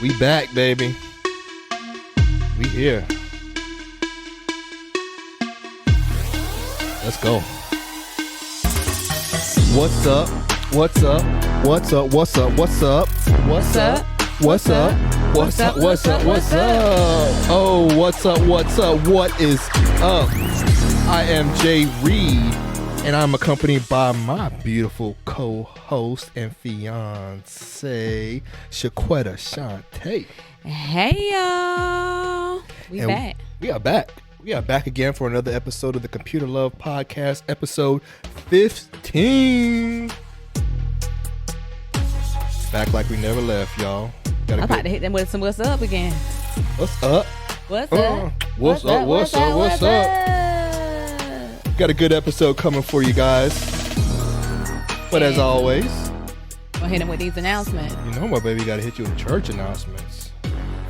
We back, baby. We here. Let's go. What's up? What's up? What's up? What's up? What's up? What's up? What's up? What's up? What's up? What's up? Oh, what's up? What's up? What is up? I am Jay Reed, and I'm accompanied by my beautiful co-host and fiance, Shaquetta Shantae. Hey, y'all. We back. We are back. We are back again for another episode of the Computer Love Podcast, episode 15. Back like we never left, y'all. I'm about to hit them with some what's up again. What's up? What's up? What's up? What's up? What's up? Got a good episode coming for you guys. But as always, we'll hit them with these announcements. You know my baby got to hit you with church announcements.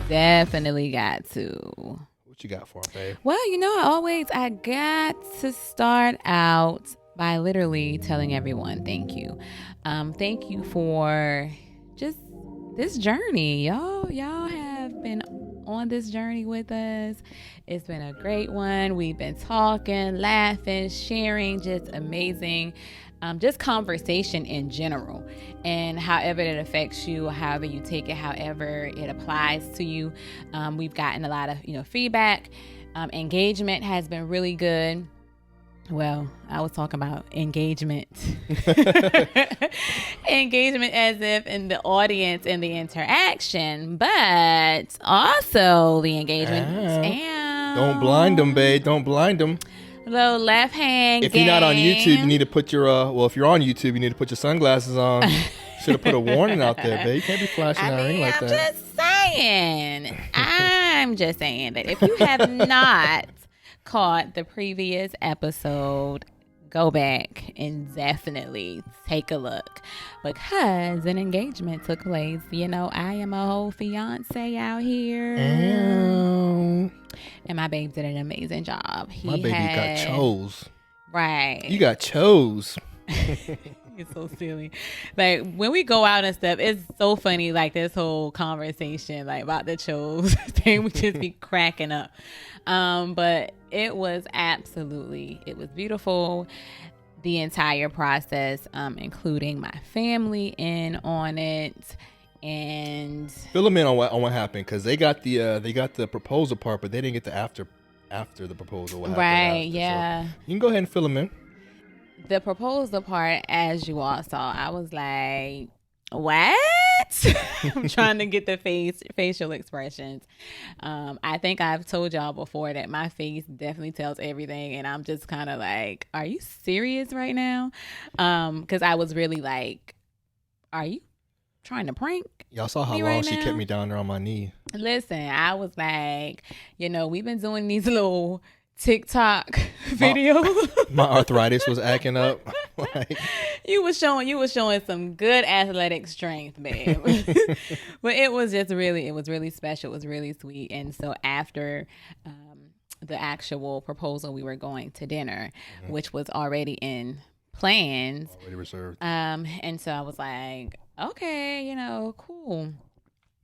Definitely got to. What you got for him, babe? Well, I got to start out by literally telling everyone thank you. Thank you for just this journey. Y'all have been on this journey with us. It's been a great one. We've been talking, laughing, sharing, just amazing. Just conversation in general, and however it affects you, however you take it, however it applies to you. We've gotten a lot of feedback. Engagement has been really good. Well, I was talking about engagement. Engagement as if in the audience and the interaction, but also the engagement. Don't blind them, babe. Don't blind them. Little left hand. If you're not on YouTube, you need to put your if you're on YouTube, you need to put your sunglasses on. Should have put a warning out there, babe. You can't be flashing that ring like that. I'm just saying that if you have not caught the previous episode, go back and definitely take a look, because an engagement took place. I am a whole fiance out here. And my babe did an amazing job. My baby got chose. Right. You got chose. It's so silly. Like, when we go out and stuff, it's so funny, like this whole conversation like about the chose thing, we just be cracking up. But it was beautiful. The entire process, including my family in on it. And fill them in on what happened, because they got the proposal part, but they didn't get the after the proposal. What right? Yeah. So you can go ahead and fill them in. The proposal part, as you all saw, I was like, what? I'm trying to get the facial expressions. I think I've told y'all before that my face definitely tells everything, and I'm just kind of like, are you serious right now? Because I was really like, are you trying to prank? Y'all saw how long she kept me down there on my knee. Listen, I was like, we've been doing these little TikTok videos. My arthritis was acting up. You was showing some good athletic strength, babe. But it was really special. It was really sweet. And so after the actual proposal, we were going to dinner, which was already in plans. Already reserved. And so I was like, okay, cool.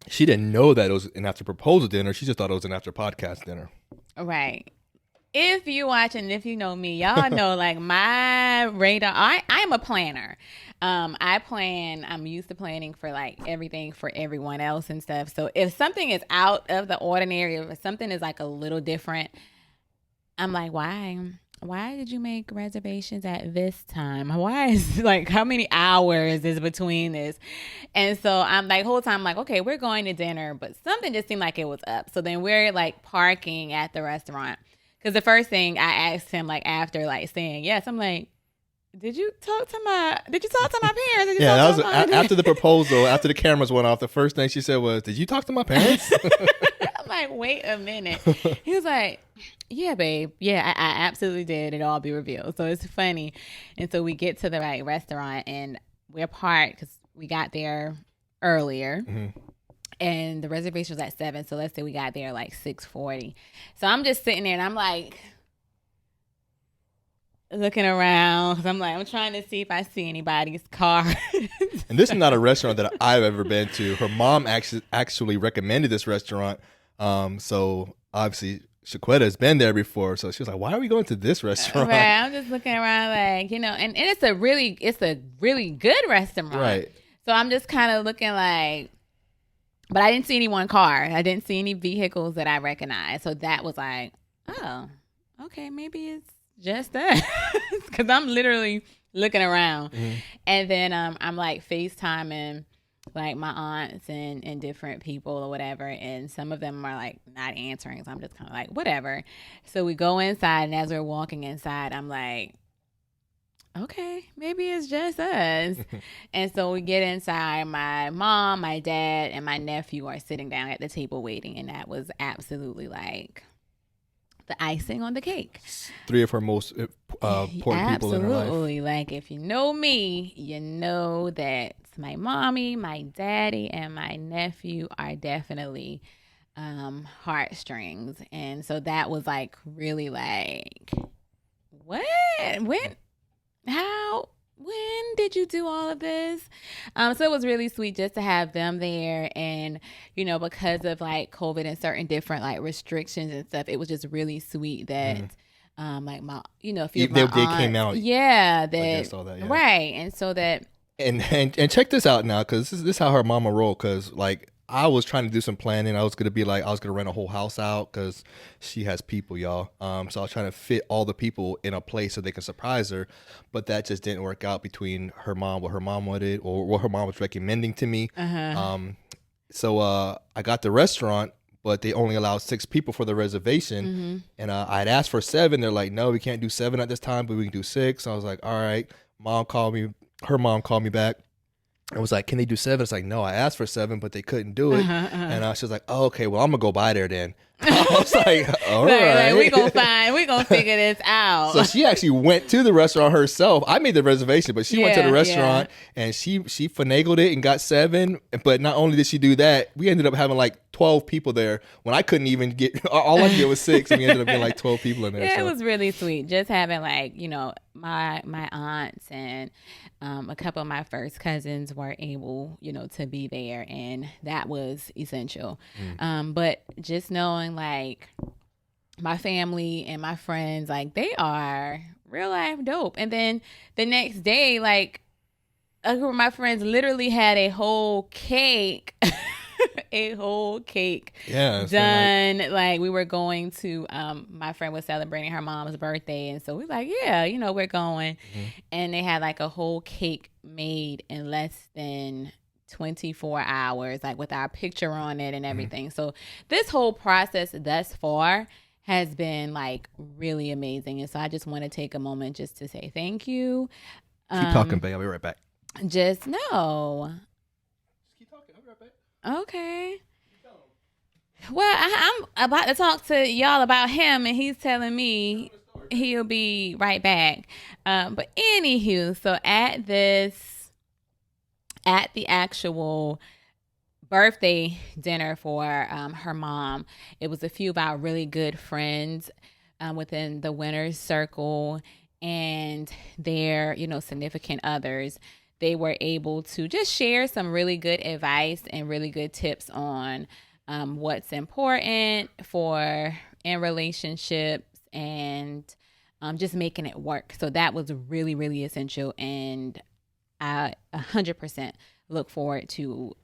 She didn't know that it was an after proposal dinner. She just thought it was an after podcast dinner. Right. If you watch and if you know me, y'all know like my radar. I'm a planner. I'm used to planning for like everything for everyone else and stuff. So if something is out of the ordinary, if something is like a little different, I'm like, why? Why did you make reservations at this time? Why is like, how many hours is between this? And so I'm like, whole time, like, okay, we're going to dinner, but something just seemed like it was up. So then we're like parking at the restaurant. Because the first thing I asked him, like after like saying yes, I'm like, did you talk to my parents? Yeah, that was after the proposal, after the cameras went off. The first thing she said was, did you talk to my parents? I'm like, wait a minute. He was like, yeah, babe. Yeah, I absolutely did. It'll all be revealed. So it's funny. And so we get to the right restaurant and we're parked because we got there earlier. Mm-hmm. And the reservation was at 7, so let's say we got there like 6:40. So I'm just sitting there and I'm like, looking around 'cause I'm trying to see if I see anybody's car. And this is not a restaurant that I've ever been to. Her mom actually recommended this restaurant. So obviously Shaquetta has been there before. So she was like, why are we going to this restaurant? Right. I'm just looking around like, and it's a really good restaurant. Right. So I'm just kind of looking like, but I didn't see any one car. I didn't see any vehicles that I recognized. So that was like, oh, okay, maybe it's just that. Because I'm literally looking around. Mm-hmm. And then I'm like FaceTiming like my aunts and different people or whatever. And some of them are like not answering. So I'm just kind of like, whatever. So we go inside. And as we're walking inside, I'm like, okay, maybe it's just us. And so we get inside. My mom, my dad, and my nephew are sitting down at the table waiting. And that was absolutely like the icing on the cake. 3 of her most important people in her life. Absolutely. Like, if you know me, you know that my mommy, my daddy, and my nephew are definitely heartstrings. And so that was like really like, what? When did you do all of this? So it was really sweet just to have them there. And, because of like COVID and certain different like restrictions and stuff, it was just really sweet that, like my, a few of my aunts, they came out. Yeah. All that, yeah. Right. And so that. And check this out now, because this is how her mama rolled. Because like I was trying to do some planning. I was gonna rent a whole house out because she has people, y'all. So I was trying to fit all the people in a place so they can surprise her, but that just didn't work out between her mom, what her mom wanted, or what her mom was recommending to me. So I got the restaurant, but they only allowed 6 people for the reservation, and I'd asked for 7. They're like, no, we can't do 7 at this time, but we can do 6. So I was like, all right. Her mom called me back. I was like, can they do 7? It's like, no, I asked for 7, but they couldn't do it. And she was like, oh, okay, well, I'm going to go by there then. I was like, all right. Like, we going to figure this out. So she actually went to the restaurant herself. I made the reservation, but she went to the restaurant and she finagled it and got 7. But not only did she do that, we ended up having like 12 people there when I couldn't even get, all I could get was 6. And we ended up getting like 12 people in there. Yeah, so. It was really sweet. Just having like, my aunts and a couple of my first cousins were able, to be there. And that was essential. But just knowing like my family and my friends, like they are real life dope. And then the next day, like a group of my friends literally had a whole cake. Done. Like we were going to my friend was celebrating her mom's birthday, and so we like, we're going. And they had like a whole cake made in less than 24 hours, like with our picture on it and everything. So this whole process thus far has been like really amazing. And so I just want to take a moment just to say thank you. Keep talking, babe. I'll be right back. Just know. Keep talking. I'll be right back. Okay. Well, I'm about to talk to y'all about him, and he's telling me he'll be right back. But anywho, so at the actual birthday dinner for her mom, it was a few of our really good friends within the winner's circle and their, significant others. They were able to just share some really good advice and really good tips on what's important in relationships and just making it work. So that was really, really essential. And I 100% look forward to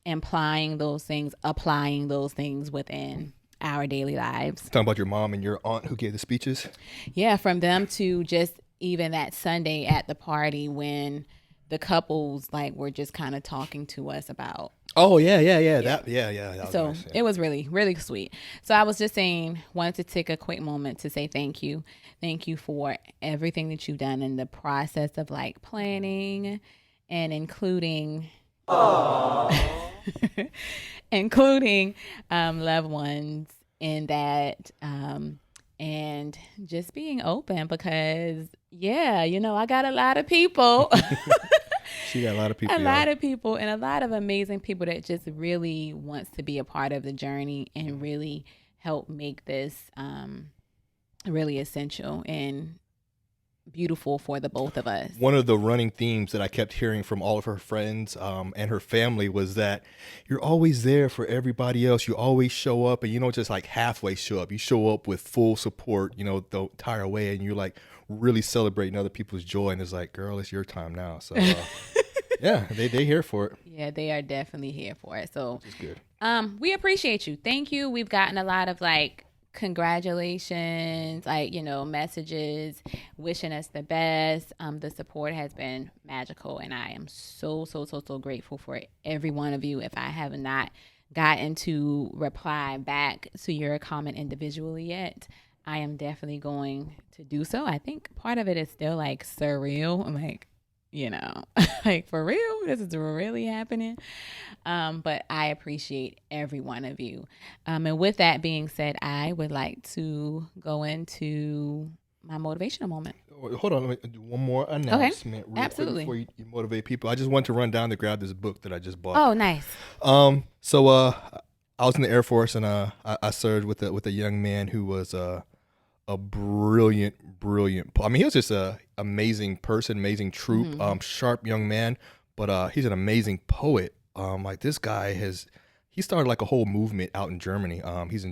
applying those things within our daily lives. Talking about your mom and your aunt who gave the speeches? Yeah, from them to just even that Sunday at the party when the couples like were just kind of talking to us about. Oh yeah. That was so nice, yeah. It was really, really sweet. So I was just wanted to take a quick moment to say thank you for everything that you've done in the process of like planning and including loved ones in that and just being open because I got a lot of people. She got a lot of people. A lot of people and a lot of amazing people that just really wants to be a part of the journey and really help make this really essential. And beautiful for the both of us. One of the running themes that I kept hearing from all of her friends and her family was that you're always there for everybody else. You always show up, and you don't just like halfway show up. You show up with full support, the entire way, and you're like really celebrating other people's joy. And it's like, girl, it's your time now. So yeah, they here for it. Yeah, they are definitely here for it. So it's good. We appreciate you. Thank you. We've gotten a lot of like congratulations, like, messages wishing us the best. The support has been magical, and I am so grateful for every one of you. If I have not gotten to reply back to your comment individually yet, I am definitely going to do so. I think part of it is still like surreal. I'm like, like, for real, this is really happening. But I appreciate every one of you. And with that being said, I would like to go into my motivational moment. Hold on, let me do one more announcement. Okay, absolutely. Before you motivate people, I just want to run down to grab this book that I just bought. Oh, nice. So I was in the Air Force, and I served with a young man who was a brilliant. I mean, he was just a amazing person, amazing troop, sharp young man. But he's an amazing poet. Like this guy he started like a whole movement out in Germany. He's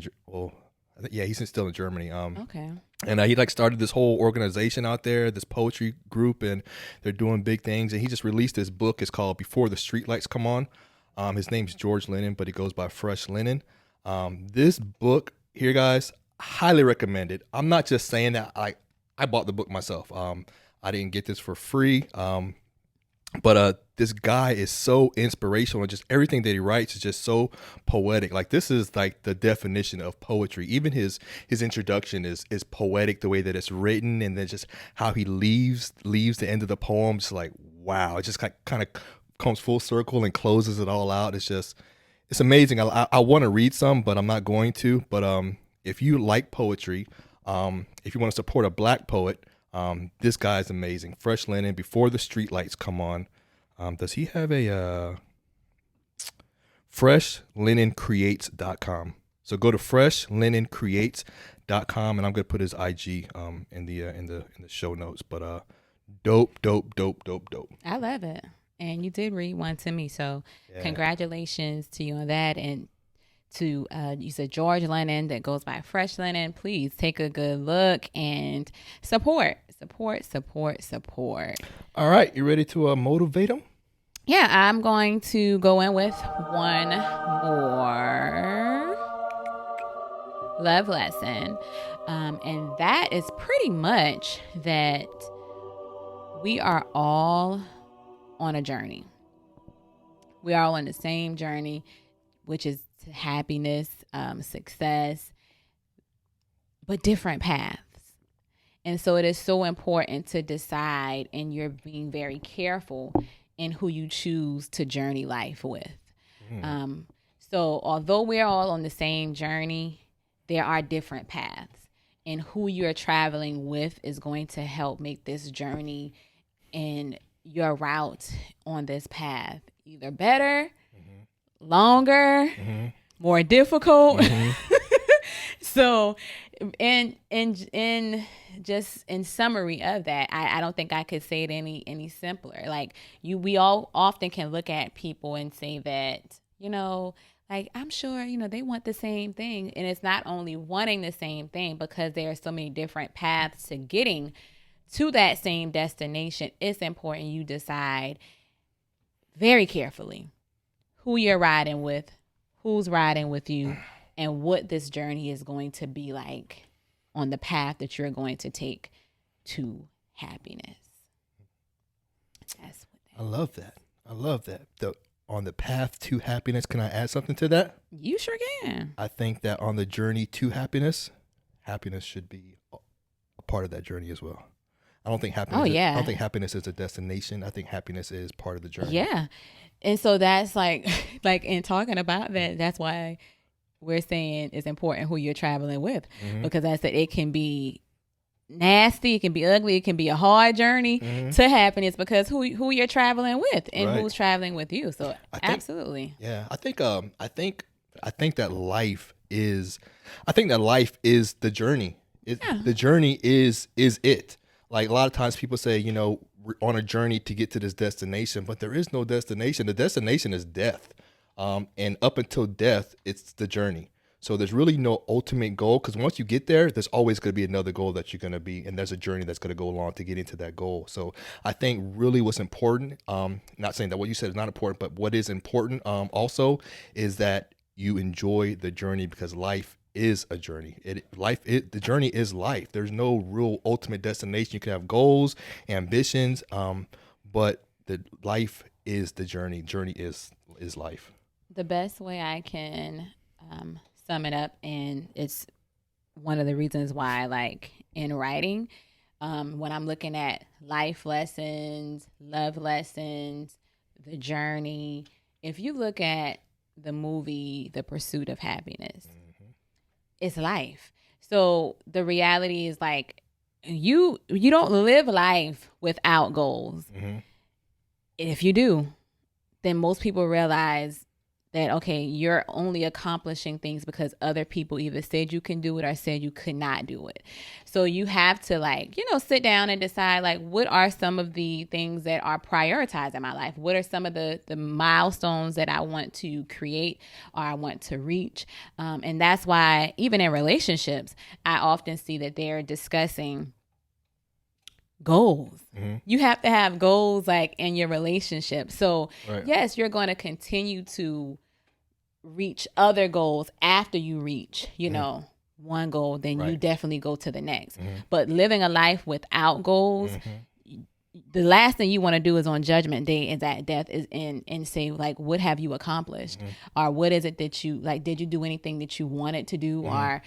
still in Germany. Okay. And he like started this whole organization out there, this poetry group, and they're doing big things. And he just released this book. It's called Before the Streetlights Come On. His name's George Lennon, but he goes by Fresh Lennon. This book here, guys, highly recommended. I'm not just saying that. I bought the book myself. I didn't get this for free. But this guy is so inspirational, and just everything that he writes is just so poetic. Like this is like the definition of poetry. Even his introduction is poetic, the way that it's written, and then just how he leaves the end of the poem. It's like, wow, it just kind of comes full circle and closes it all out. It's amazing. I want to read some, but I'm not going to. But if you like poetry, if you want to support a Black poet, this guy is amazing. Fresh Lennon, Before the Streetlights Come On. Does he have a freshlinnencreates.com? So go to freshlinnencreates.com, and I'm gonna put his IG in the show notes. But dope. I love it. And you did read one to me, so Congratulations to you on that. And to you said George Lennon, that goes by Fresh Lennon. Please take a good look and support. All right, you ready to motivate them? Yeah, I'm going to go in with one more love lesson, and that is pretty much that we are all on a journey. We are all on the same journey, which is happiness, success, but different paths. And so it is so important to decide, and you're being very careful in who you choose to journey life with. So although we're all on the same journey, there are different paths, and who you're traveling with is going to help make this journey and your route on this path either better, longer, more difficult. So in just in summary of that, I don't think I could say it any simpler. Like we all often can look at people and say that, like, I'm sure, they want the same thing. And it's not only wanting the same thing, because there are so many different paths to getting to that same destination. It's important you decide very carefully who you're riding with, who's riding with you, and what this journey is going to be like on the path that you're going to take to happiness. I love that. On the path to happiness, can I add something to that? You sure can. I think that on the journey to happiness should be a part of that journey as well. I don't think happiness. I don't think happiness is a destination. I think happiness is part of the journey. Yeah, and so that's like in talking about that. That's why we're saying it's important who you're traveling with, because I said it can be nasty, it can be ugly, it can be a hard journey to happiness, because who you're traveling with and who's traveling with you. So absolutely. Yeah, I think that life is the journey. The journey is it. Like a lot of times people say, you know, we're on a journey to get to this destination, but there is no destination. The destination is death. And up until death, it's the journey. So there's really no ultimate goal, because once you get there, there's always going to be another goal that you're going to be, and there's a journey that's going to go along to get into that goal. So I think really what's important, not saying that what you said is not important, but what is important also is that you enjoy the journey, because life is a journey. The journey is life. There's no real ultimate destination. You can have goals, ambitions, but the life is the journey. Journey is life. The best way I can sum it up, and it's one of the reasons why, like in writing, when I'm looking at life lessons, love lessons, the journey, if you look at the movie The Pursuit of Happiness, it's life. So the reality is, like, you don't live life without goals. If you do, then most people realize that, okay, you're only accomplishing things because other people either said you can do it or said you could not do it. So you have to, like, sit down and decide, like, what are some of the things that are prioritized in my life? What are some of the milestones that I want to create or I want to reach? And that's why even in relationships, I often see that they're discussing goals. You have to have goals, like, in your relationship. So yes, you're going to continue to reach other goals after you reach, one goal, then you definitely go to the next. But living a life without goals, the last thing you want to do is on Judgment Day is at death is in and say, like, what have you accomplished? Or what is it that you, like, did you do anything that you wanted to do? Or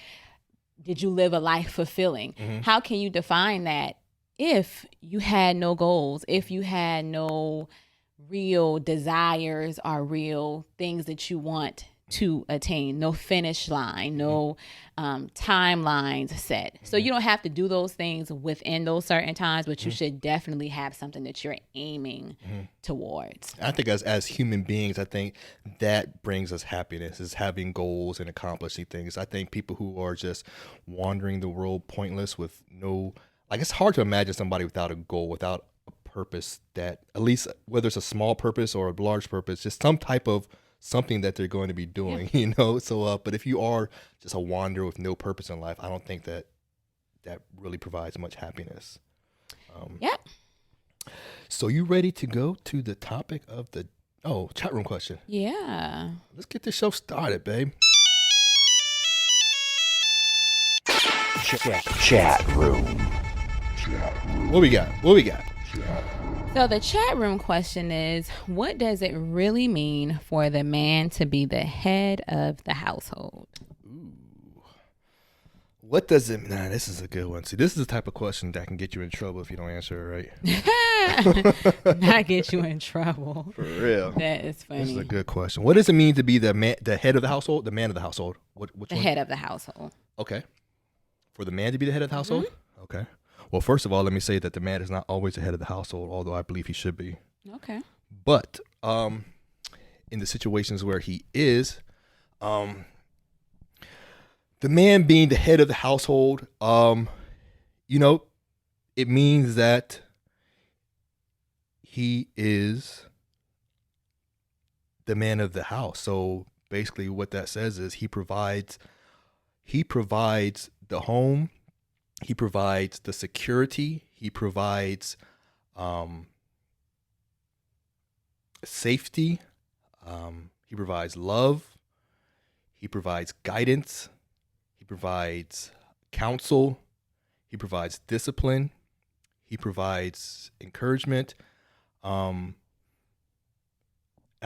did you live a life fulfilling? How can you define that if you had no goals, if you had no real desires or real things that you want to attain, no finish line, no timelines set? So you don't have to do those things within those certain times, but you should definitely have something that you're aiming towards. I think as human beings, I think that brings us happiness, is having goals and accomplishing things. I think people who are just wandering the world pointless with no, like, it's hard to imagine somebody without a goal, without a purpose, that at least, whether it's a small purpose or a large purpose, just some type of something that they're going to be doing, So, but if you are just a wanderer with no purpose in life, I don't think that really provides much happiness. Yep. So you ready to go to the topic of the chat room question? Yeah. Let's get this show started, babe. Chat room. What we got? So the chat room question is, what does it really mean for the man to be the head of the household? What does it? Nah, this is a good one. See, this is the type of question that can get you in trouble if you don't answer it right. Not get you in trouble. For real. That is funny. This is a good question. What does it mean to be the head of the household, the man of the household? Which the one? head of the household. Okay. For the man to be the head of the household? Okay. Well, first of all, let me say that the man is not always the head of the household, although I believe he should be. Okay. But in the situations where he is, the man being the head of the household, it means that he is the man of the house. So basically what that says is he provides the home, he provides the security, he provides safety, he provides love, he provides guidance, he provides counsel, he provides discipline, he provides encouragement. I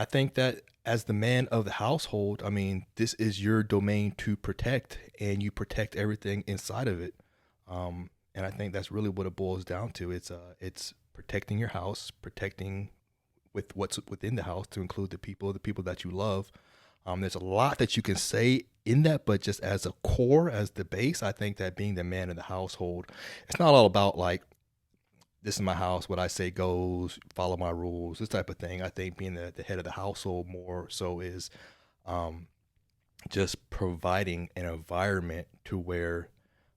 think that as the man of the household, I mean, this is your domain to protect, and you protect everything inside of it. And I think that's really what it boils down to. It's protecting your house, protecting with what's within the house, to include the people that you love. There's a lot that you can say in that, but just as a core, as the base, I think that being the man of the household, it's not all about like, this is my house, what I say goes, follow my rules, this type of thing. I think being the head of the household more so is just providing an environment to where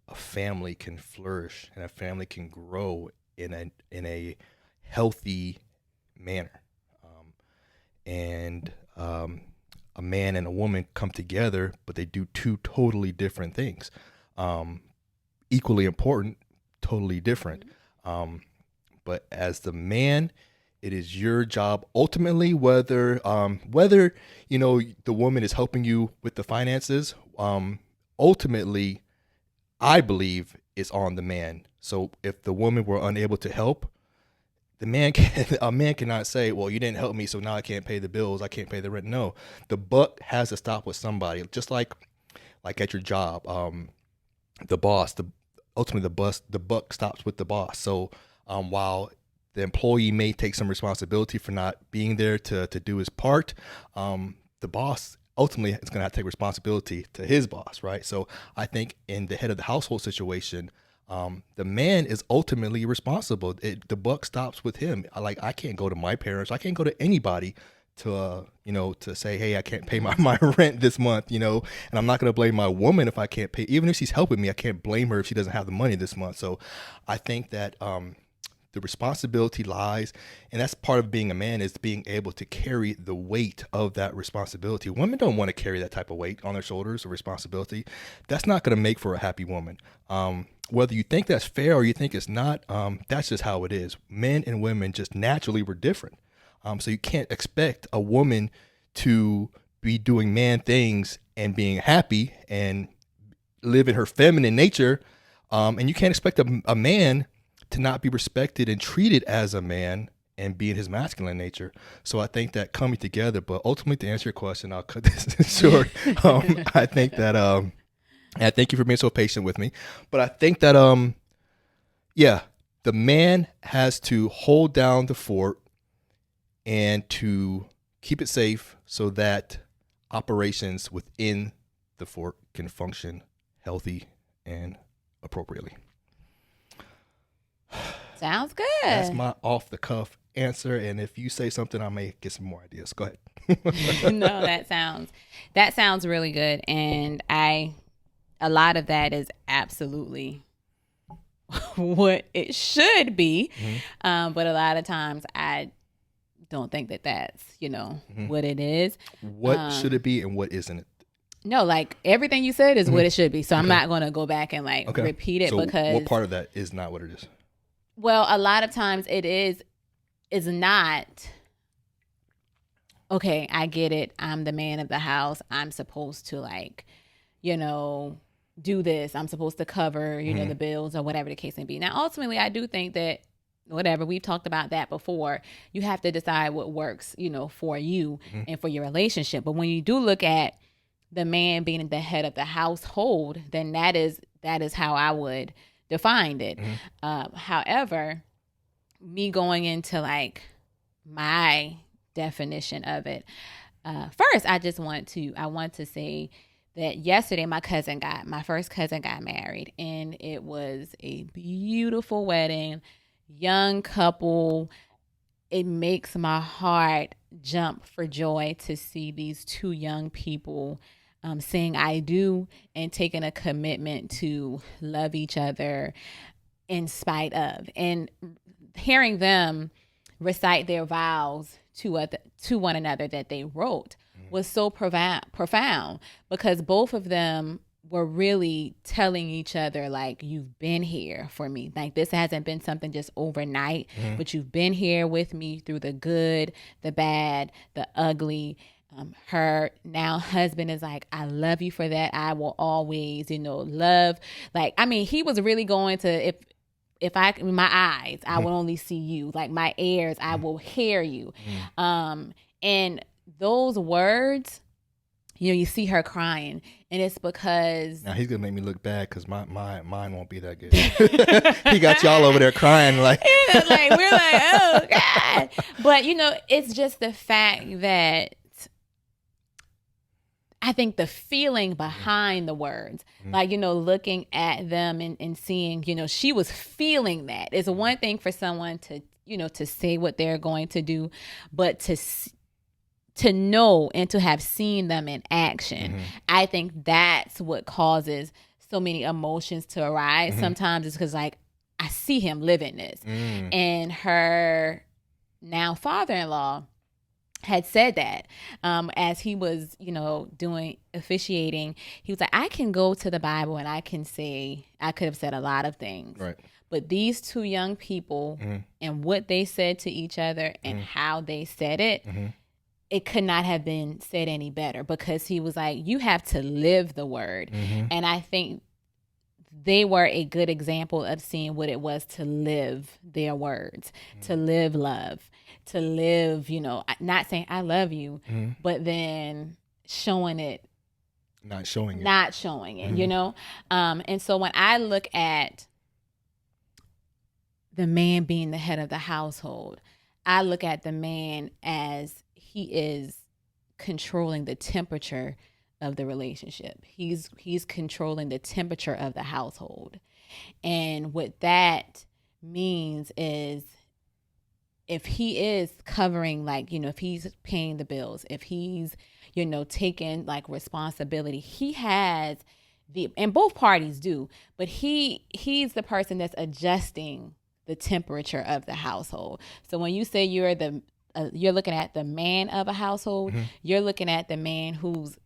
a family can flourish and a family can grow in a healthy manner. And a man and a woman come together, but they do two totally different things. Equally important, totally different. But as the man, it is your job ultimately, whether you know the woman is helping you with the finances. Ultimately, I believe it's on the man. So if the woman were unable to help, a man cannot say, well, you didn't help me, so now I can't pay the bills, I can't pay the rent. No, the buck has to stop with somebody. Just like at your job, the boss, ultimately the buck stops with the boss. So while the employee may take some responsibility for not being there to do his part, the boss ultimately is going to have to take responsibility to his boss, right? So I think in the head of the household situation, the man is ultimately responsible. The buck stops with him. I can't go to my parents. I can't go to anybody to say, hey, I can't pay my rent this month, and I'm not going to blame my woman if I can't pay. Even if she's helping me, I can't blame her if she doesn't have the money this month. So I think that the responsibility lies, and that's part of being a man, is being able to carry the weight of that responsibility. Women don't want to carry that type of weight on their shoulders or responsibility. That's not going to make for a happy woman. Whether you think that's fair or you think it's not, that's just how it is. Men and women just naturally were different. So you can't expect a woman to be doing man things and being happy and live in her feminine nature. And you can't expect a man to not be respected and treated as a man and be in his masculine nature. So I think that coming together, but ultimately to answer your question, I'll cut this short. I think that, and thank you for being so patient with me, but I think that, the man has to hold down the fort and to keep it safe so that operations within the fort can function healthy and appropriately. Sounds good. That's my off the cuff answer. And if you say something, I may get some more ideas. Go ahead. No, that sounds really good. And a lot of that is absolutely what it should be. Mm-hmm. But a lot of times I don't think that that's, mm-hmm. what it is. What should it be and what isn't it? No, like everything you said is mm-hmm. what it should be. So I'm not going to go back and repeat it, because what part of that is not what it is? Well, a lot of times it is not, okay, I get it. I'm the man of the house. I'm supposed to do this. I'm supposed to cover, mm-hmm. the bills or whatever the case may be. Now, ultimately, I do think that we've talked about that before. You have to decide what works, for you mm-hmm. and for your relationship. But when you do look at the man being the head of the household, then that is how I would define it. Mm-hmm. However, me going into my definition of it, first, I want to say that yesterday my first cousin got married, and it was a beautiful wedding, young couple. It makes my heart jump for joy to see these two young people saying I do and taking a commitment to love each other in spite of, and hearing them recite their vows to one another that they wrote was so profound, because both of them were really telling each other, you've been here for me. This hasn't been something just overnight, mm-hmm. but you've been here with me through the good, the bad, the ugly. Her now husband is I love you for that. I will always, love. He was really going to, if my eyes, I will only see you. My ears, I will hear you. And those words, you see her crying, and it's because now he's gonna make me look bad because my mine won't be that good. He got y'all over there crying we're oh God. But it's just the fact that I think the feeling behind the words, looking at them and seeing, she was feeling that. It's one thing for someone to, to say what they're going to do, but to know and to have seen them in action. Mm-hmm. I think that's what causes so many emotions to arise. Sometimes it's because like I see him living this. And her now father-in-law had said that as he was, doing officiating, he was like, I can go to the Bible and I can say, I could have said a lot of things. Right. But these two young people and what they said to each other and how they said it, it could not have been said any better, because he was like, you have to live the word. And I think they were a good example of seeing what it was to live their words, to live love, to live, not saying I love you, but then showing it. Not showing it. And so when I look at the man being the head of the household, I look at the man as he is controlling the temperature of the relationship. He's controlling the temperature of the household. And what that means is, if he is covering, like, if he's paying the bills, if he's, taking like responsibility, he has and both parties do, but he's the person that's adjusting the temperature of the household. So when you say you're looking at the man of a household, you're looking at the man who's,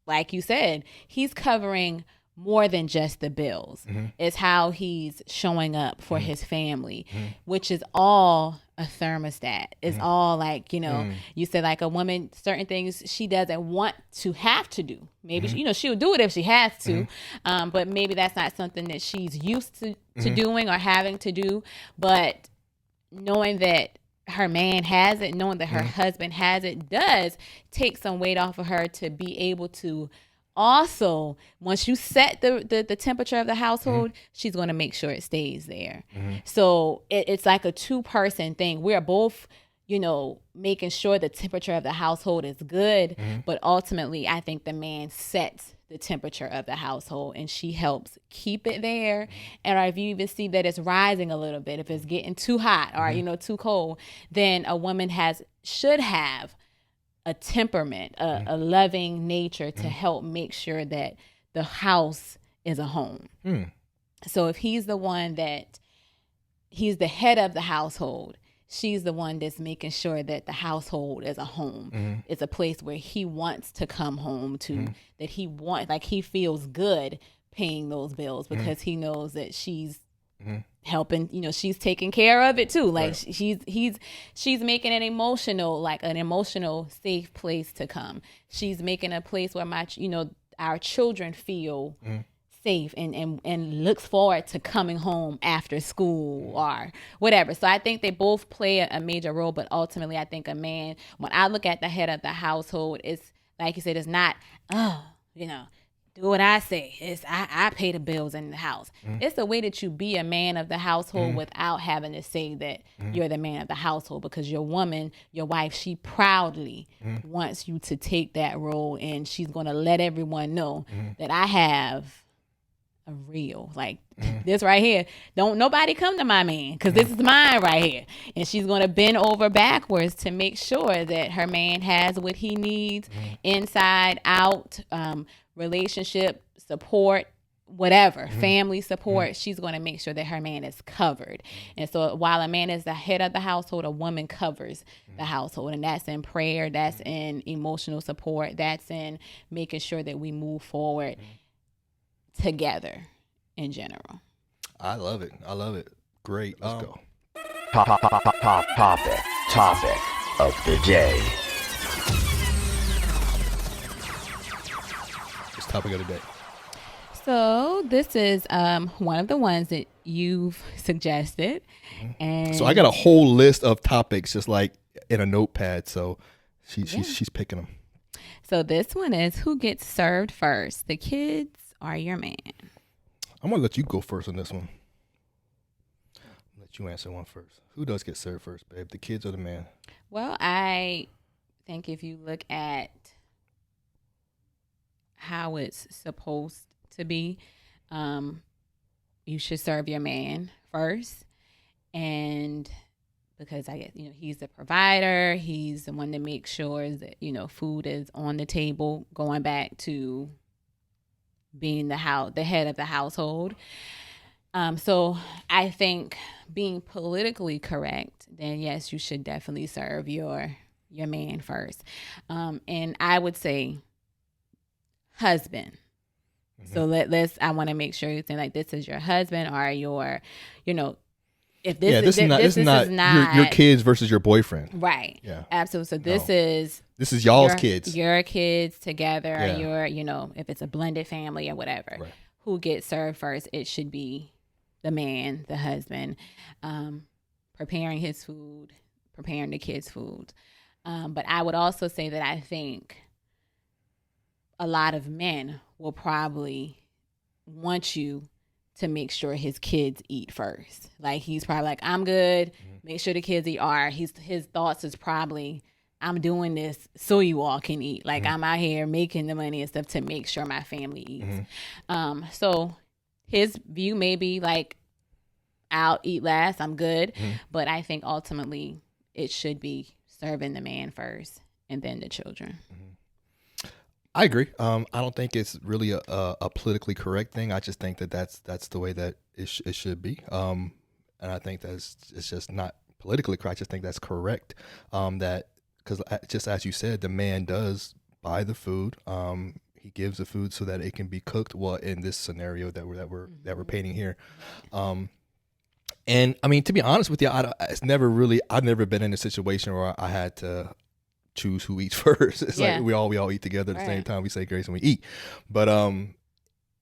like you said, he's covering more than just the bills. It's how he's showing up for his family, which is all a thermostat. It's all like, you said like a woman, certain things she doesn't want to have to do. Maybe, she'll do it if she has to, but maybe that's not something that she's used to doing or having to do. But knowing that her man has it, knowing that her husband has it, does take some weight off of her to be able to also, once you set the temperature of the household, she's going to make sure it stays there. So it's like a two-person thing. We're both, making sure the temperature of the household is good, but ultimately I think the man sets the temperature of the household and she helps keep it there. And if you even see that it's rising a little bit, if it's getting too hot or, too cold, then a woman should have a temperament, a loving nature to help make sure that the house is a home. So if he's the one that he's the head of the household, she's the one that's making sure that the household is a home. It's a place where he wants to come home to, that he feels good paying those bills because he knows that she's helping, she's taking care of it too. Like she's making an emotional safe place to come. She's making a place where our children feel safe and looks forward to coming home after school or whatever. So I think they both play a major role, but ultimately I think a man, when I look at the head of the household, it's like you said, it's not, do what I say. It's I pay the bills in the house. It's the way that you be a man of the household without having to say that you're the man of the household, because your woman, your wife, she proudly wants you to take that role, and she's going to let everyone know that I have a real, like this right here. Don't nobody come to my man, because this is mine right here. And she's going to bend over backwards to make sure that her man has what he needs, inside, out, relationship support, whatever, family support. She's going to make sure that her man is covered. And so while a man is the head of the household, a woman covers the household. And that's in prayer, that's in emotional support, that's in making sure that we move forward together in general. I love it. Great. Let's go. Topic of the day. Topic of the day. So this is one of the ones that you've suggested, and so I got a whole list of topics just like in a notepad. So she's picking them. So this one is, who gets served first, the kids or your man? I'm gonna let you go first on this one. I'll let you answer one first. Who does get served first, babe? The kids or the man? Well, I think if you look at how it's supposed to be, you should serve your man first. And because I guess, he's the provider, he's the one that makes sure that, food is on the table, going back to being the head of the household. So I think being politically correct, then yes, you should definitely serve your man first. And I would say husband. Mm-hmm. So I want to make sure you think like this is your husband or your, if this is not your kids versus your boyfriend. Right. Yeah. Absolutely. So this is y'all's kids. Your kids together, or if it's a blended family or whatever. Right. Who gets served first? It should be the man, the husband, preparing his food, preparing the kids' food. But I would also say that I think a lot of men will probably want you to make sure his kids eat first. Like he's probably like, I'm good. Make sure the kids eat. Or his thoughts is probably, I'm doing this so you all can eat. Like I'm out here making the money and stuff to make sure my family eats. So his view may be like, I'll eat last. I'm good. But I think ultimately it should be serving the man first and then the children. I agree. I don't think it's really a politically correct thing. I just think that that's the way that it should be. And I think it's just not politically correct. I just think that's correct. That because just as you said, the man does buy the food. He gives the food so that it can be cooked. Well, in this scenario that we're painting here. And I mean, to be honest with you, I've never been in a situation where I had to choose who eats first. It's like we all eat together at the same time. We say grace and we eat. But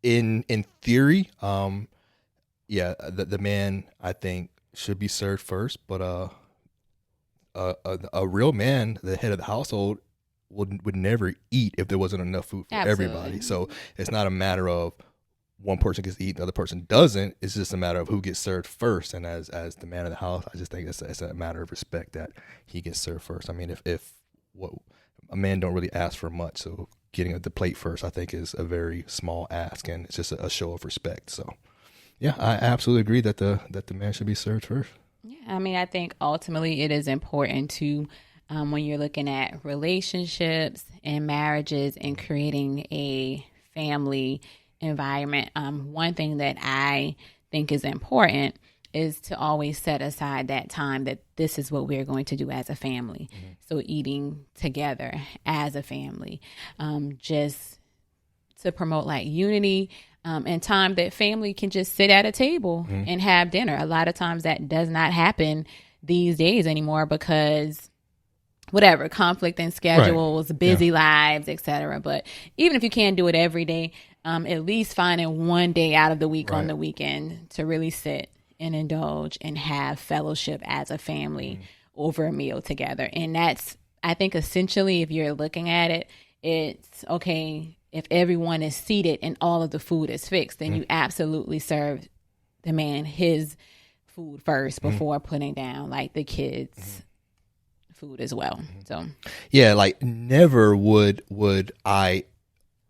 in theory, the man I think should be served first. But a real man, the head of the household, would never eat if there wasn't enough food for everybody. So it's not a matter of one person gets to eat, the other person doesn't. It's just a matter of who gets served first. And as the man of the house, I just think it's a matter of respect that he gets served first. I mean, if a man don't really ask for much, so getting the plate first, I think, is a very small ask, and it's just a show of respect. So, yeah, I absolutely agree that the man should be served first. Yeah, I mean, I think ultimately it is important to, when you're looking at relationships and marriages and creating a family environment, one thing that I think is important is to always set aside that time that this is what we're going to do as a family. So eating together as a family, just to promote like unity, and time that family can just sit at a table and have dinner. A lot of times that does not happen these days anymore because whatever, conflict in schedules, busy lives, etc. But even if you can't do it every day, at least finding one day out of the week on the weekend to really sit and indulge and have fellowship as a family over a meal together. And that's, I think, essentially, if you're looking at it, it's okay if everyone is seated and all of the food is fixed, then you absolutely serve the man his food first before putting down like the kids' food as well. So yeah, like never would I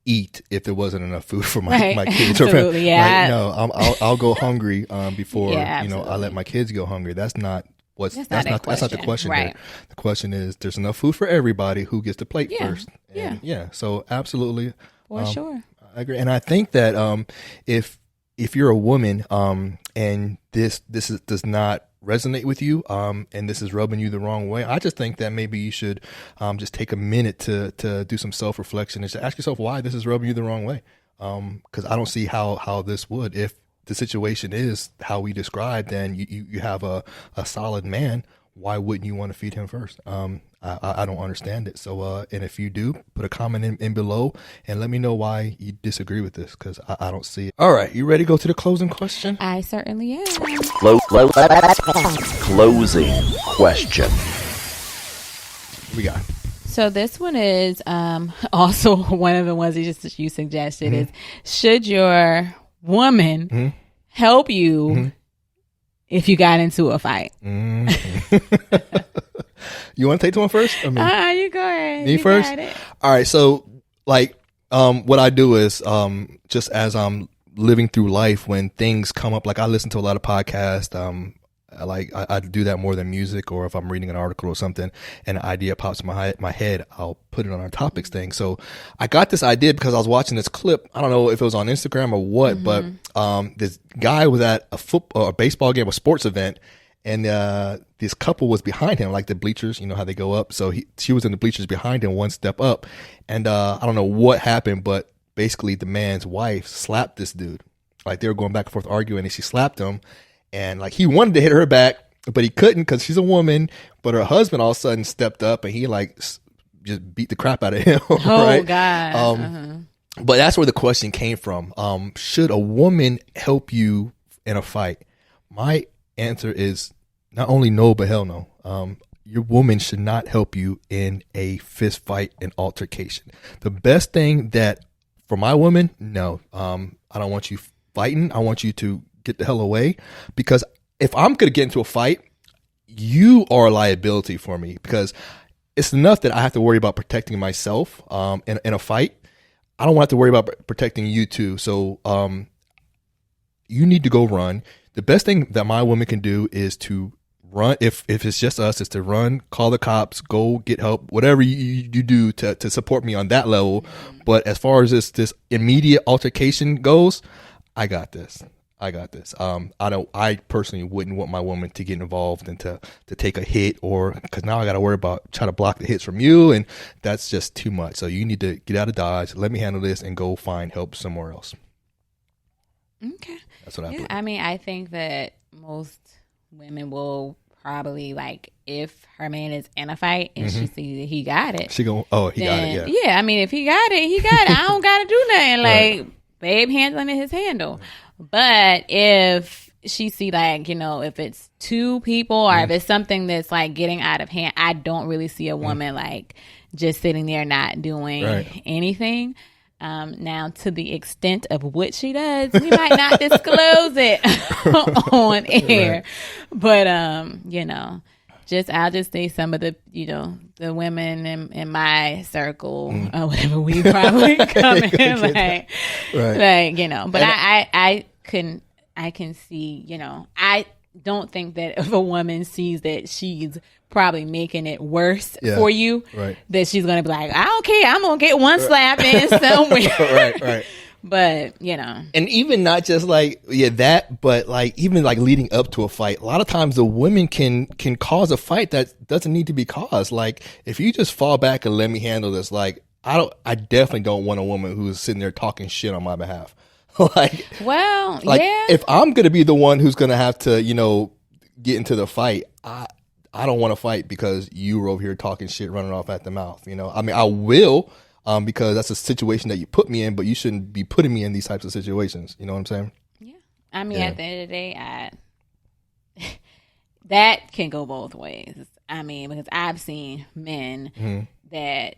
eat if there wasn't enough food for my kids. Absolutely, like, no, I'll go hungry before I let my kids go hungry. That's not that's not the question. Right. The question is, there's enough food for everybody. Who gets the plate first? And so absolutely, for sure, I agree. And I think that if you're a woman and this does not resonate with you, and this is rubbing you the wrong way, I just think that maybe you should just take a minute to do some self-reflection and to ask yourself why this is rubbing you the wrong way. Because I don't see how this would. If the situation is how we described, then you have a solid man. Why wouldn't you want to feed him first? I don't understand it. So, and if you do, put a comment in below and let me know why you disagree with this, because I don't see it. All right, you ready to go to the closing question? I certainly am. Closing question. What we got? So this one is also one of the ones that you suggested is, should your woman help you if you got into a fight? You want to take the one first? You go ahead. Me first? All right. So like, what I do is, just as I'm living through life, when things come up, like I listen to a lot of podcasts, I do that more than music, or if I'm reading an article or something and an idea pops in my head, I'll put it on our topics thing. So I got this idea because I was watching this clip. I don't know if it was on Instagram or what, but this guy was at a baseball game, a sports event, and this couple was behind him, like the bleachers, you know how they go up. So she was in the bleachers behind him, one step up, and I don't know what happened, but basically the man's wife slapped this dude. Like they were going back and forth arguing, and she slapped him. And like he wanted to hit her back, but he couldn't because she's a woman. But her husband all of a sudden stepped up and he like just beat the crap out of him. Oh right? God! But that's where the question came from. Should a woman help you in a fight? My answer is not only no, but hell no. Your woman should not help you in a fist fight and altercation. The best thing that for my woman, no, I don't want you fighting. I want you to get the hell away, because if I'm going to get into a fight, you are a liability for me, because it's enough that I have to worry about protecting myself in a fight. I don't want to worry about protecting you too. So you need to go run. The best thing that my woman can do is to run. If it's just us, is to run, call the cops, go get help, whatever you do to support me on that level. But as far as this immediate altercation goes, I got this. I personally wouldn't want my woman to get involved and to take a hit, or because now I got to worry about trying to block the hits from you, and that's just too much. So you need to get out of Dodge, let me handle this, and go find help somewhere else. Okay, that's what I believe. I mean, I think that most women will probably, like, if her man is in a fight and she sees that he got it, she go, oh, he got it, yeah. Yeah, I mean, if he got it, he got it. I don't got to do nothing. Like, babe handling it his handle. But if she see, like, you know, if it's two people or if it's something that's like getting out of hand, I don't really see a woman like just sitting there not doing anything. Now, to the extent of what she does, we might not disclose it on air. But you know, I'll just say some of the, you know, the women in my circle or whatever, we probably come in like, you know. But I can see, you know, I don't think that if a woman sees that she's probably making it worse for you, that she's gonna be like, I don't care, I'm gonna get one slap in somewhere. right. But, you know. And even not just like, that, but like even like leading up to a fight, a lot of times the women can cause a fight that doesn't need to be caused. Like if you just fall back and let me handle this, like I definitely don't want a woman who's sitting there talking shit on my behalf. If I'm going to be the one who's going to have to, you know, get into the fight, I don't want to fight because you were over here talking shit, running off at the mouth. You know, I mean, I will, because that's a situation that you put me in, but you shouldn't be putting me in these types of situations. You know what I'm saying? Yeah. I mean, at the end of the day, that can go both ways. I mean, because I've seen men that,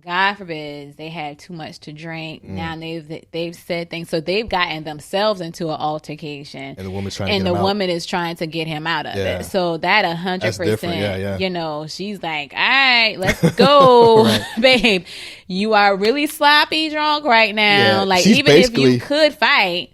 God forbid, they had too much to drink. Now they've said things, so they've gotten themselves into an altercation, and the woman's trying to get him out. Woman is trying to get him out of it. So that 100%, you know, she's like, all right, let's go, babe. You are really sloppy drunk right now. Yeah. Like, even if you could fight,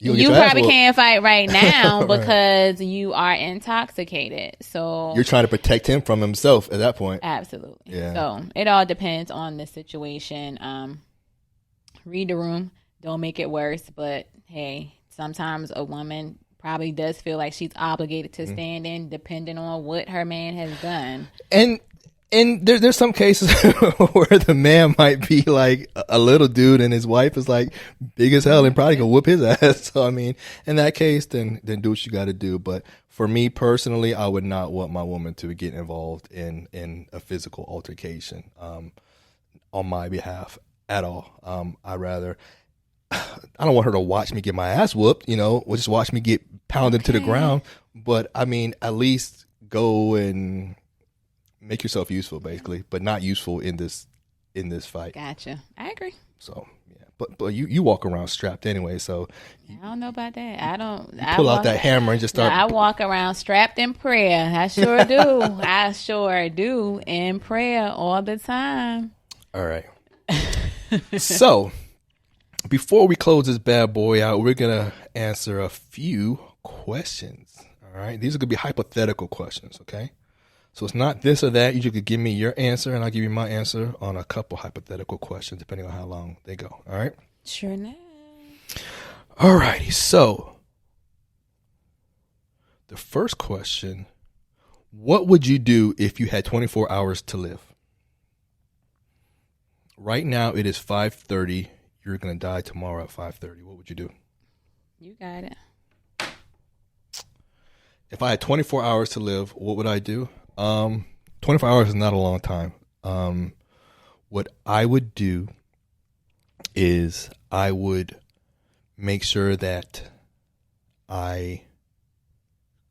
you probably can't fight right now because you are intoxicated. So you're trying to protect him from himself at that point. Absolutely. Yeah. So it all depends on the situation. Read the room. Don't make it worse. But hey, sometimes a woman probably does feel like she's obligated to stand in, depending on what her man has done. And there's some cases where the man might be like a little dude and his wife is like big as hell and probably gonna whoop his ass. So I mean, in that case, then do what you got to do. But for me personally, I would not want my woman to get involved in a physical altercation on my behalf at all. I don't want her to watch me get my ass whooped, you know, or just watch me get pounded to the ground. But I mean, at least go and make yourself useful, basically, but not useful in this fight. Gotcha. I agree. So yeah, but you walk around strapped anyway, so I don't know about that. I don't. You pull out that hammer and just start. I walk around strapped in prayer. I sure do. I sure do, in prayer all the time. All right. So before we close this bad boy out, we're gonna answer a few questions. All All right. These are going to be hypothetical questions, okay? So it's not this or that. You could give me your answer, and I'll give you my answer on a couple hypothetical questions, depending on how long they go. All right? Sure enough. All righty. So the first question, what would you do if you had 24 hours to live? Right now it is 5:30. You're going to die tomorrow at 5:30. What would you do? You got it. If I had 24 hours to live, what would I do? 24 hours is not a long time. What I would do is I would make sure that I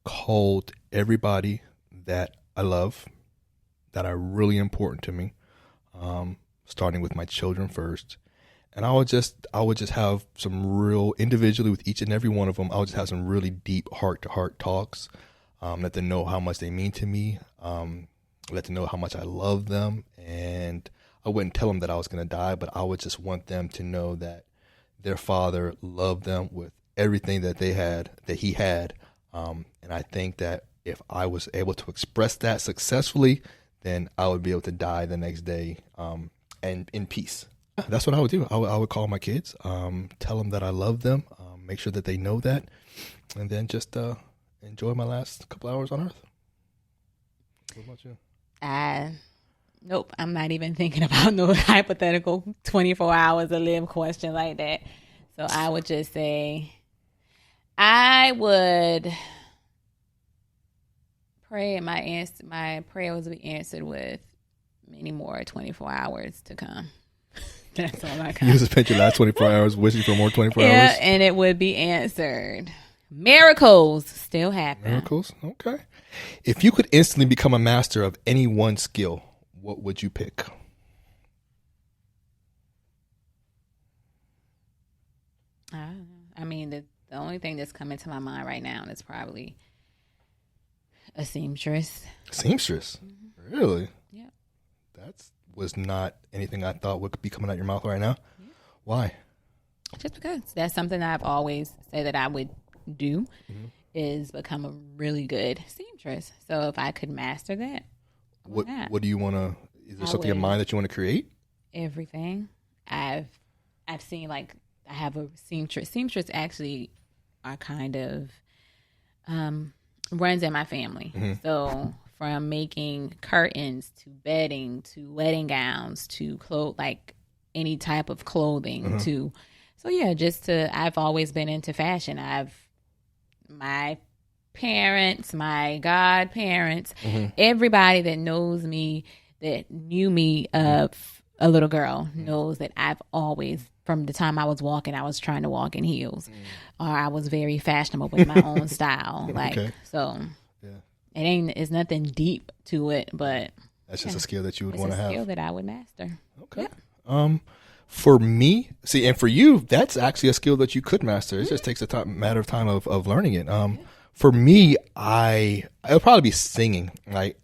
called everybody that I love, that are really important to me, starting with my children first. And I would just have some real, individually with each and every one of them, I would just have some really deep heart-to-heart talks, let them know how much they mean to me, let them know how much I love them. And I wouldn't tell them that I was going to die, but I would just want them to know that their father loved them with everything that he had. And I think that if I was able to express that successfully, then I would be able to die the next day, and in peace. That's what I would do. I would call my kids, tell them that I love them, make sure that they know that, and then just enjoy my last couple hours on Earth. What about you? Nope. I'm not even thinking about no hypothetical 24 hours to live question like that. So I would just say I would pray, and my prayer was to be answered with many more 24 hours to come. That's all I got. You just spent your last 24 hours wishing for more 24 hours? Yeah, and it would be answered. Miracles still happen. Miracles? Okay. If you could instantly become a master of any one skill, what would you pick? I mean, the only thing that's coming to my mind right now is probably a seamstress. Seamstress? Mm-hmm. Really? Yeah. That was not anything I thought would be coming out your mouth right now. Yeah. Why? Just because that's something I've always said that I would do, is become a really good seamstress. So if I could master that, what do you want to? Is there something in mind that you want to create? Everything. I've seen, like, I have a seamstress. Seamstress actually are kind of runs in my family. Mm-hmm. So from making curtains to bedding to wedding gowns to like any type of clothing to, so yeah, I've always been into fashion. My parents, my godparents, everybody that knows me, that knew me of a little girl, knows that I've always, from the time I was walking, I was trying to walk in heels, or I was very fashionable with my own style. Like, so it's nothing deep to it, but that's just a skill that you would want to have. It's a skill that I would master. Okay. Yeah. For me, and for you, that's actually a skill that you could master. It just takes a matter of time of learning it. For me, it'll probably be singing. Like,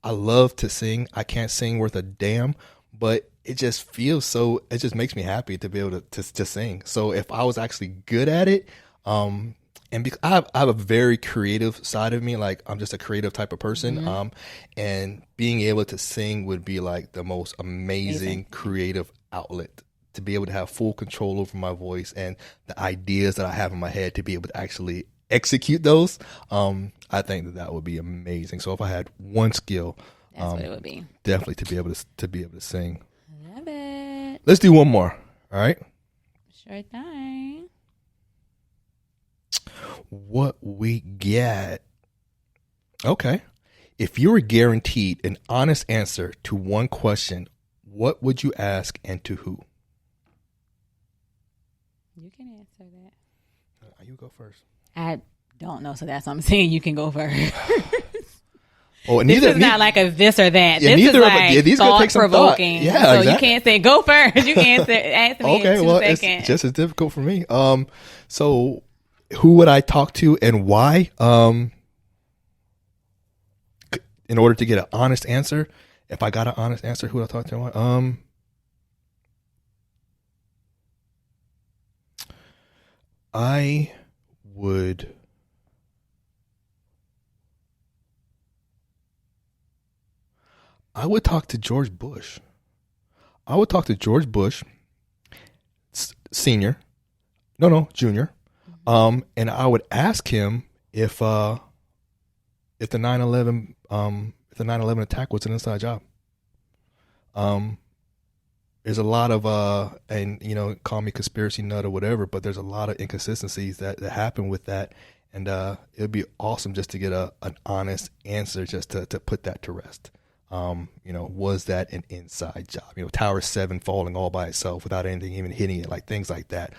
I love to sing. I can't sing worth a damn, but it just feels it just makes me happy to be able to sing. So if I was actually good at it, and because I have a very creative side of me, like I'm just a creative type of person, and being able to sing would be like the most amazing creative outlet, to be able to have full control over my voice and the ideas that I have in my head, to be able to actually execute those. I think that would be amazing. So if I had one skill, that's what it would be. Definitely to be able to sing. Love it. Let's do one more. All right. Sure thing. What we get. Okay. If you were guaranteed an honest answer to one question, what would you ask and to who? You can answer that. You go first. I don't know, so that's what I'm saying. You can go first. Oh, this is not like a this or that. Yeah, this is like these thought-provoking. Yeah, so exactly. You can't say go first. You can't ask me in 2 seconds. It's just as difficult for me. So who would I talk to and why? In order to get an honest answer, if I got an honest answer, who would I talk to and why? I would I would talk to George Bush. I would talk to George Bush, Senior. No, Junior. And I would ask him if the 9/11 attack was an inside job. There's a lot of and call me conspiracy nut or whatever, but there's a lot of inconsistencies that happen with that, and it'd be awesome just to get an honest answer, just to put that to rest. Was that an inside job? Tower 7 falling all by itself without anything even hitting it, like things like that.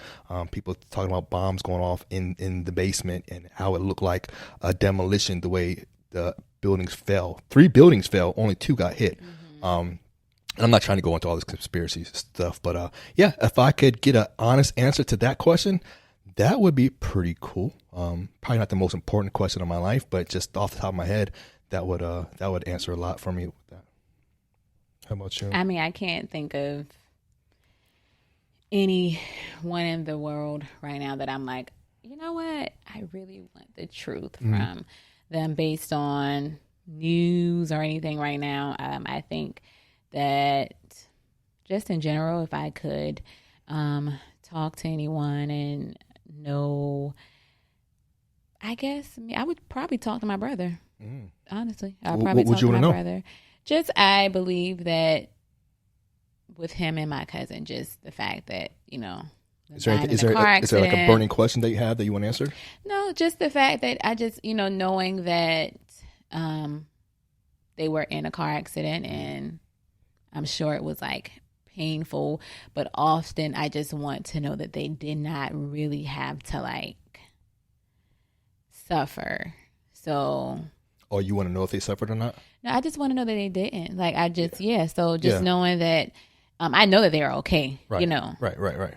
People talking about bombs going off in the basement and how it looked like a demolition, the way the buildings fell. 3 buildings fell, only 2 got hit. And I'm not trying to go into all this conspiracy stuff, but if I could get an honest answer to that question, that would be pretty cool. Probably not the most important question of my life, but just off the top of my head, that would answer a lot for me with that. How about you? I mean, I can't think of anyone in the world right now that I'm like, you know what? I really want the truth from them based on news or anything right now. I think that just in general, if I could talk to anyone and know, I guess I would probably talk to my brother. Honestly, I'll probably talk to my brother. Just, I believe that with him and my cousin, just the fact that, is there like a burning question that you have that you want answered? No, just the fact that I just, knowing that they were in a car accident, and I'm sure it was like painful, but often I just want to know that they did not really have to like suffer. So. Oh, you want to know if they suffered or not? No, I just want to know that they didn't. Like, I just, So just knowing that, I know that they are okay. Right. Right.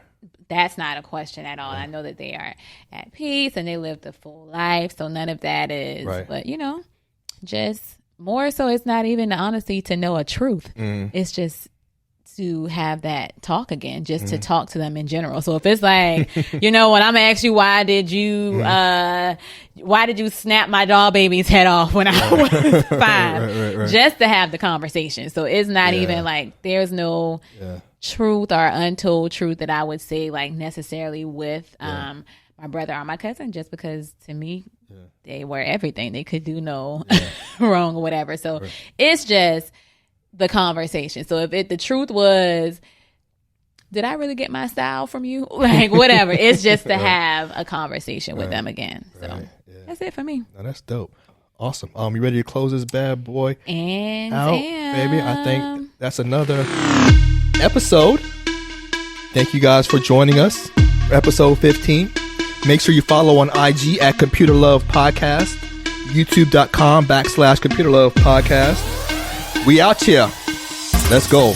That's not a question at all. Right. I know that they are at peace and they lived a full life. So none of that is, right. But just more so, it's not even the honesty to know a truth. It's just to have that talk again, just to talk to them in general. So if it's like, when I'm gonna ask you, why did you snap my doll baby's head off when I was 5? Right. Just to have the conversation. So it's not even like, there's no truth or untold truth that I would say like necessarily with my brother or my cousin, just because to me, they were everything. They could do no wrong or whatever. So it's just the conversation. So if the truth was, did I really get my style from you? Like, whatever. It's just to have a conversation with them again. So that's it for me. No, that's dope. Awesome. You ready to close this bad boy and out, baby? I think that's another episode. Thank you guys for joining us for episode 15. Make sure you follow on IG at Computer Love Podcast, youtube.com/Computer Love Podcast. We out here. Let's go.